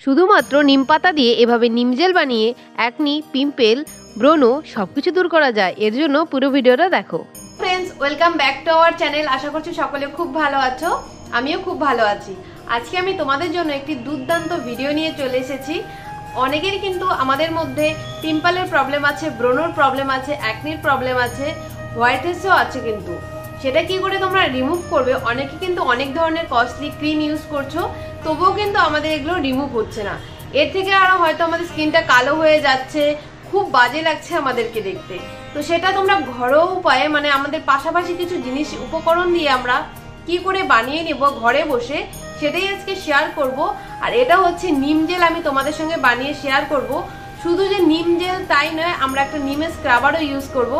শুধুমাত্র নিম পাতা দিয়ে এভাবে নিম জেল বানিয়ে একনি, পিম্পল, ব্রণ সবকিছু দূর করা যায়। এর জন্য পুরো ভিডিওটা দেখো। Friends, welcome back to our channel. আশা করছি সকলে খুব ভালো আছো, আমিও খুব ভালো আছি। আজকে আমি তোমাদের জন্য একটি দুর্দান্ত ভিডিও নিয়ে চলে এসেছি। অনেকেরই কিন্তু আমাদের মধ্যে পিম্পলের প্রবলেম আছে, ব্রণর প্রবলেম আছে, অ্যাকনির প্রবলেম আছে, হোয়াইট হেডসও আছে। কিন্তু সেটা কি করে তোমরা রিমুভ করবে? অনেকে কিন্তু অনেক ধরনের কস্টলি ক্রিম ইউজ করছো, তবুও কিন্তু আমাদের এগুলো রিমুভ হচ্ছে না। এর থেকে আরো হয়তো আমাদের স্কিনটা কালো হয়ে যাচ্ছে, খুব বাজে লাগছে আমাদেরকে দেখতে। তো সেটা তোমরা ঘরোয়া উপায়ে, মানে আমাদের পাশাপাশি কিছু জিনিস উপকরণ দিয়ে আমরা কি করে বানিয়ে নিব ঘরে বসে, সেটাই আজকে শেয়ার করব। আর এটা হচ্ছে নিম জেল, আমি তোমাদের সঙ্গে বানিয়ে শেয়ার করব। শুধু যে নিম জেল তাই নয়, আমরা একটা নিমের স্ক্রাবারও ইউজ করব,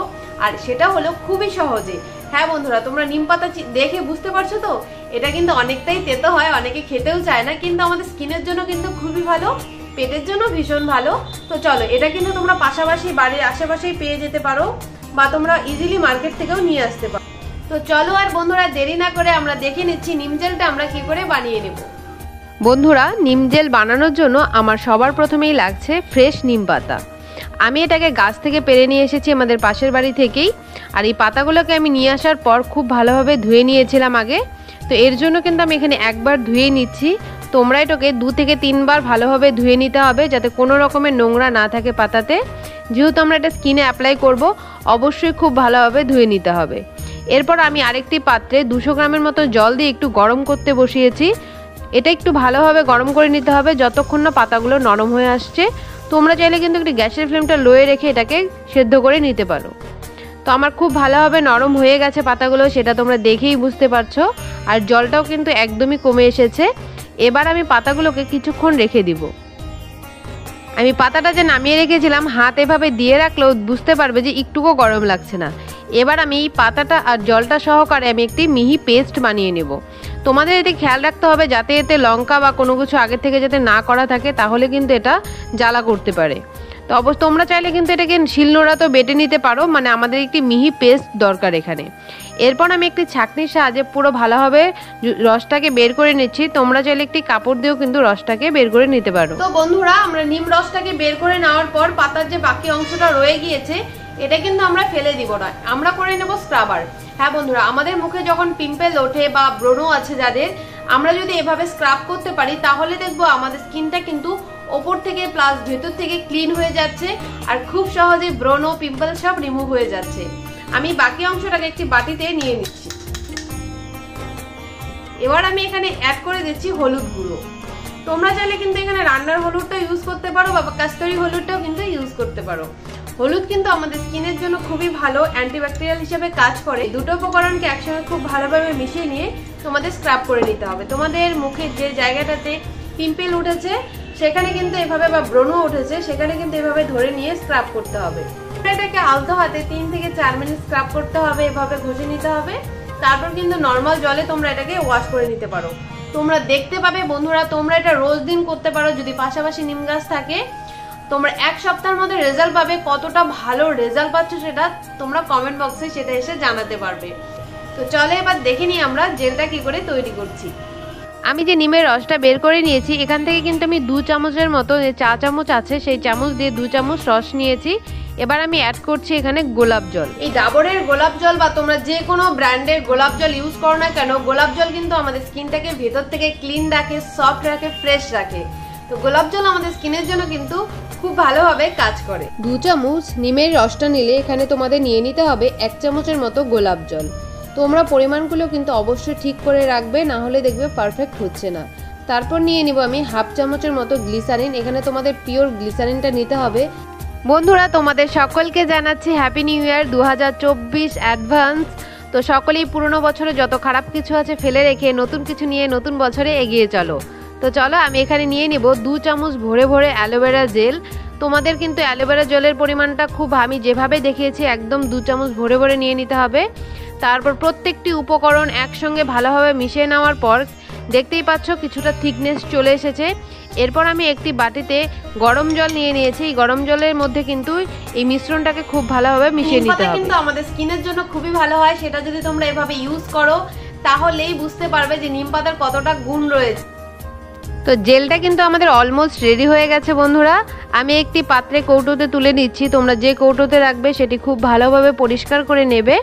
আর সেটা হলো খুবই সহজে। হ্যাঁ বন্ধুরা, তোমরা নিম পাতা দেখে বুঝতে পারছো তো, এটা কিন্তু অনেকটাই তেতো হয়, অনেকে খেতেও চায় না, কিন্তু আমাদের স্কিনের জন্য কিন্তু খুবই ভালো, পেটের জন্য ভীষণ ভালো। তো চলো, এটা কিন্তু তোমরা পাশাপাশি বাড়ির আশেপাশেই পেয়ে যেতে পারো, বা তোমরা ইজিলি মার্কেট থেকেও নিয়ে আসতে পারো। তো চলো আর বন্ধুরা দেরি না করে আমরা দেখে নিচ্ছি নিম জেলটা আমরা কি করে বানিয়ে নেব। বন্ধুরা, নিম জেল বানানোর জন্য আমার সবার প্রথমেই লাগছে ফ্রেশ নিম পাতা। আমি এটাকে গাছ থেকে পেরে নিয়ে এসেছি আমাদের পাশের বাড়ি থেকেই। আর এই পাতাগুলোকে আমি নিয়ে আসার পর খুব ভালোভাবে ধুয়ে নিয়েছিলাম আগে। তো এর জন্য কিন্তু আমি এখানে একবার ধুয়ে নিচ্ছি। তোমরা এটাকে 2 থেকে 3 বার ভালোভাবে ধুয়ে নিতে হবে, যাতে কোনো রকমের নোংরা না থাকে পাতাতে। যেহেতু আমরা এটা স্কিনে অ্যাপ্লাই করব, অবশ্যই খুব ভালোভাবে ধুয়ে নিতে হবে। এরপর আমি আরেকটি পাত্রে 200 গ্রামের মতো জল দিয়ে একটু গরম করতে বসিয়েছি। এটা একটু ভালোভাবে গরম করে নিতে হবে যতক্ষণ না পাতাগুলো নরম হয়ে আসছে। তোমরা চাইলে কিন্তু একটু গ্যাসের ফ্লেমটা লোয়ে রেখে এটাকে সেদ্ধ করে নিতে পারো। তো আমার খুব ভালোভাবে নরম হয়ে গেছে পাতাগুলো, সেটা তোমরা দেখেই বুঝতে পারছো। আর জলটাও কিন্তু একদমই কমে এসেছে। এবার আমি পাতাগুলোকে কিছুক্ষণ রেখে দিব। আমি পাতাটা যে নামিয়ে রেখেছিলাম, হাত এভাবে দিয়ে রাখলেও বুঝতে পারবে যে একটুকুও গরম লাগছে না। এবার আমি এই পাতাটা আর জলটা সহকারে আমি একটি মিহি পেস্ট বানিয়ে নেব। তোমাদের এতে খেয়াল রাখতে হবে যাতে এতে লঙ্কা বা কোনো কিছু আগে থেকে যাতে না করা থাকে, তাহলে কিন্তু এটা জ্বালা করতে পারে। তো অবশ্য তোমরা চাইলে কিন্তু এটাকে শিলনোড়াতেও বেটে নিতে পারো, মানে আমাদের একটি মিহি পেস্ট দরকার এখানে। এরপর আমি একটি ছাঁকনির সাহায্যে পুরো ভালোভাবে রসটাকে বের করে নিচ্ছি। তোমরা চাইলে একটি কাপড় দিয়েও কিন্তু রসটাকে বের করে নিতে পারো। তো বন্ধুরা, আমরা নিম রসটাকে বের করে নেওয়ার পর পাতার যে বাকি অংশটা রয়ে গিয়েছে, এটা কিন্তু আমরা ফেলে দিব না, আমরা করে নেব স্ক্রাবার। হ্যাঁ বন্ধুরা, আমাদের মুখে যখন পিম্পল ওঠে বা ব্রণ আছে যাদের, আমরা যদি এভাবে স্ক্রাব করতে পারি, তাহলে দেখবো আমাদের স্কিনটা কিন্তু ওপর থেকে প্লাস ভেতর থেকে ক্লিন হয়ে যাচ্ছে, আর খুব সহজে ব্রণ, পিম্পল সব রিমুভ হয়ে যাচ্ছে। আমি বাকি অংশটাকে একটি বাটিতে নিয়ে নিচ্ছি। এবার আমি এখানে অ্যাড করে দিচ্ছি হলুদ গুঁড়ো। তোমরা চাইলে কিন্তু এখানে রান্নার হলুদটা ইউজ করতে পারো, বা কাস্তুরি হলুদটাও কিন্তু ইউজ করতে পারো। হলুদ কিন্তু আমাদের স্কিনের জন্য খুবই ভালো, অ্যান্টিব্যাকটেরিয়াল হিসেবে কাজ করে। দুটো উপকরণকে একসঙ্গে খুব ভালোভাবে মিশিয়ে নিয়ে তোমাদের স্ক্রাব করে নিতে হবে। তোমাদের মুখের যে জায়গাটাতে পিম্পল উঠেছে সেখানে কিন্তু এভাবে, বা ব্রণ উঠেছে সেখানে কিন্তু এভাবে ধরে নিয়ে স্ক্রাব করতে হবে। এটাকে আলতো হাতে 3 থেকে 4 মিনিট স্ক্রাব করতে হবে, এভাবে ঘষে নিতে হবে। তারপর কিন্তু নর্মাল জলে তোমরা এটাকে ওয়াশ করে নিতে পারো। তোমরা দেখতে পাবে বন্ধুরা, তোমরা এটা রোজ দিন করতে পারো। যদি পাশাপাশি নিম গাছ থাকে, তোমরা 1 সপ্তাহের মধ্যে রেজাল্ট পাবে। কতটা ভালো রেজাল্ট পাচ্ছ সেটা তোমরা কমেন্ট বক্সে সেটা এসে জানাতে পারবে। তো চলো এবার দেখে নিই আমরা জেলটা কি করে তৈরি করছি। আমি যে নিমের রসটা বের করে নিয়েছি, এখান থেকে কিন্তু আমি 2 চামচের মতো, যে চা চামচ আছে সেই চামচ দিয়ে 2 চামচ রস নিয়েছি। এবার আমি অ্যাড করছি এখানে গোলাপ জল। এই ডাবরের গোলাপ জল বা তোমরা যে কোনো ব্র্যান্ডের গোলাপ জল ইউজ করো না কেন, গোলাপ জল কিন্তু আমাদের স্কিনটাকে ভেতর থেকে ক্লিন রাখে, সফট রাখে, ফ্রেশ রাখে। তো গোলাপ জল আমাদের স্কিনের জন্য কিন্তু খুব ভালোভাবে কাজ করে। 2 চামচ নিমের রসটা নিলে এখানে তোমাদের নিয়ে নিতে হবে 1 চামচের মতো গোলাপ জল। তোমরা পরিমাণগুলো কিন্তু অবশ্যই ঠিক করে রাখবে, না হলে দেখবে পারফেক্ট হচ্ছে না। তারপর নিয়ে নিব আমি 1/2 চামচের মতো গ্লিসারিন। এখানে তোমাদের পিওর গ্লিসারিনটা নিতে হবে। বন্ধুরা, তোমাদের সকলকে জানাচ্ছি হ্যাপি নিউ ইয়ার 2024 অ্যাডভান্স। তো সকলেই পুরনো বছরে যত খারাপ কিছু আছে ফেলে রেখে নতুন কিছু নিয়ে নতুন বছরে এগিয়ে চলো। তো চলো, আমি এখানে নিয়ে নিব 2 চামচ ভরে ভরে অ্যালোভেরা জেল। তোমাদের কিন্তু অ্যালোভেরা জেলের পরিমাণটা খুব, আমি যেভাবে দেখিয়েছি একদম 2 চামচ ভরে ভরে নিয়ে নিতে হবে। তারপর প্রত্যেকটি উপকরণ একসঙ্গে ভালোভাবে মিশিয়ে নেওয়ার পর দেখতেই পাচ্ছ কিছুটা থিকনেস চলে এসেছে। এরপর আমি একটি বাটিতে গরম জল নিয়ে নিয়েছি। এই গরম জলের মধ্যে কিন্তু এই মিশ্রণটাকে খুব ভালোভাবে মিশিয়ে নিতে হবে। কিন্তু আমাদের স্কিনের জন্য খুবই ভালো হয়, সেটা যদি তোমরা এভাবে ইউজ করো তাহলেই বুঝতে পারবে যে নিম পাতার কতটা গুণ রয়েছে। তো জেলটা কিন্তু আমাদের অলমোস্ট রেডি হয়ে গেছে বন্ধুরা। আমি একটি পাত্রে কৌটোতে তুলে নিচ্ছি। তোমরা যে কৌটোতে রাখবে সেটি খুব ভালোভাবে পরিষ্কার করে নেবে।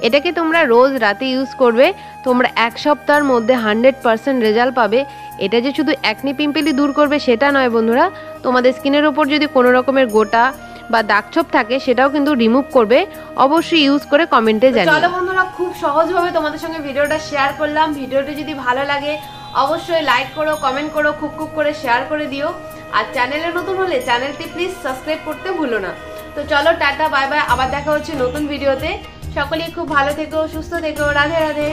এটাকে তোমরা রোজ রাতে ইউজ করবে। তোমরা 1 সপ্তাহের মধ্যে 100% রেজাল্ট পাবে। এটা যে শুধু একনি পিম্পলি দূর করবে সেটা নয় বন্ধুরা, তোমাদের স্কিনের ওপর যদি কোনো রকমের গোটা বা দাগছোপ থাকে সেটাও কিন্তু রিমুভ করবে। অবশ্যই ইউজ করে কমেন্টে জানিও। চলো বন্ধুরা, খুব সহজভাবে তোমাদের সঙ্গে ভিডিওটা শেয়ার করলাম। ভিডিওটি যদি ভালো লাগে অবশ্যই লাইক করো, কমেন্ট করো, খুব করে শেয়ার করে দিও। আর চ্যানেলে নতুন হলে চ্যানেলটি প্লিজ সাবস্ক্রাইব করতে ভুলো না। তো চলো, টাটা, বাই বাই, আবার দেখা হচ্ছে নতুন ভিডিওতে। সকলেই খুব ভালো থেকো, সুস্থ থেকো, রাধে রাধে।